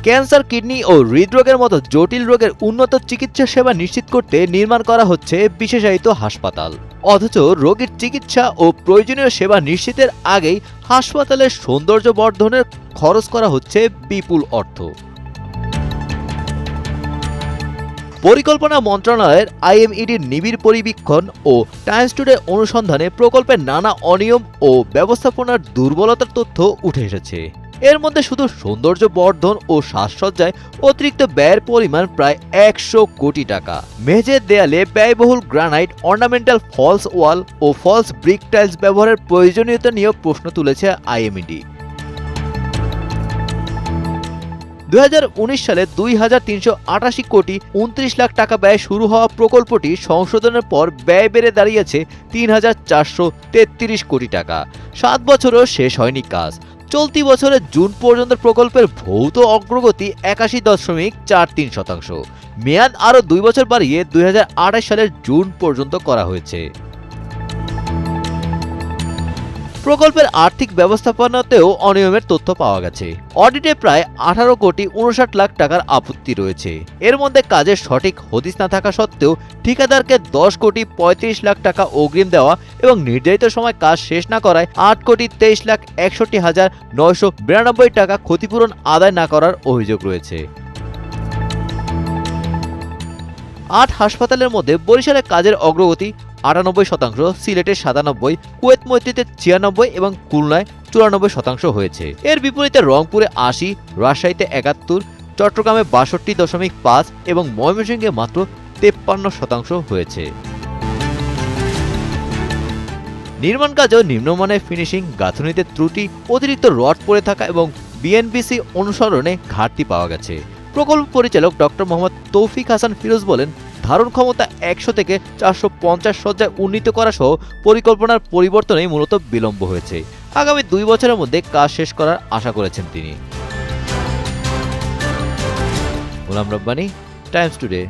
Cancer, kidney ও হৃদরোগের মতো জটিল রোগের উন্নত চিকিৎসা সেবা নিশ্চিত করতে নির্মাণ করা হচ্ছে বিশেষায়িত হাসপাতাল। অথচ রোগীর চিকিৎসা ও প্রয়োজনীয় সেবা নিশ্চিতের আগেই হাসপাতালের সৌন্দর্য বর্ধনের খরচ করা হচ্ছে বিপুল অর্থ। পরিকল্পনা মন্ত্রণালয়ের আইএমইডির নিবিড় পরিবীক্ষণ ও টাইমস টুডে অনুসন্ধানে প্রকল্পের নানা অনিয়ম ও ব্যবস্থাপনার দুর্বলতার তথ্য উঠে এসেছে। এর মধ্যে শুধু সৌন্দর্য বর্ধন ও সাজসজ্জায় অতিরিক্ত ব্যয়ের পরিমাণ প্রায় ১০০ কোটি টাকা। মেঝের দেয়ালে ব্যয়বহুল গ্রানাইট, অর্নামেন্টাল ফলস ওয়াল ও ফলস ব্রিক টাইলস ব্যবহারের প্রয়োজনীয়তা নিয়েও প্রশ্ন তুলেছে আইএমইডি। ২০১৯ সালে ২,৩৮৮ কোটি ২৯ লাখ টাকা ব্যয় শুরু হওয়া প্রকল্পটি সংশোধনের পর ব্যয় বেড়ে দাঁড়িয়েছে ৩,৪৩৩ কোটি টাকা। ৭ বছরও শেষ হয়নি কাজ। চলতি বছরের জুন পর্যন্ত প্রকল্পের ভৌত অগ্রগতি ৮১.৪৩%। মেয়াদ আরও ২ বছর বাড়িয়ে ২০২৮ সালের জুন পর্যন্ত করা হয়েছে। প্রকল্পের আর্থিক ব্যবস্থাপনাতেও অনিয়মের তথ্য পাওয়া গেছে। অডিটে প্রায় ১৮ কোটি ৫৯ লাখ টাকার আপত্তি রয়েছে। এর মধ্যে কাজের সঠিক হদিস না থাকা সত্ত্বেও ঠিকাদারকে ১০ কোটি ৩৫ লাখ টাকা অগ্রিম দেওয়া এবং নির্ধারিত সময় কাজ শেষ না করায় ৮ কোটি ২৩ লাখ ৬১,৯৯২ টাকা ক্ষতিপূরণ আদায় না করার অভিযোগ রয়েছে। ৮ হাসপাতালের মধ্যে বরিশালে কাজের অগ্রগতি ৯৮%, সিলেটে ৯৭%, কুয়েত মৈত্রীতে ৯৬% এবং খুলনায় ৯৪% হয়েছে। এর বিপরীতে রংপুরে ৮০, রাজশাহীতে ৭১, চট্টগ্রামে ৬২.৫ এবং ময়মনসিংহে মাত্র ৫৩% হয়েছে। নির্মাণ কাজেও নিম্নমানের ফিনিশিং, গাঁথুনিতে ত্রুটি, অতিরিক্ত রড পড়ে থাকা এবং বিএনপিসি অনুসরণে ঘাটতি পাওয়া গেছে। প্রকল্প পরিচালক ডক্টর মোহাম্মদ তৌফিক হাসান ফিরোজ বলেন, ধারণ ক্ষমতা ১০০ থেকে ৪৫০ শয্যায় উন্নীত করা সহ পরিকল্পনার পরিবর্তনেই মূলত বিলম্ব হয়েছে। আগামী ২ বছরের মধ্যে কাজ শেষ করার আশা করেছেন তিনি। Golam Rabbani, Times today.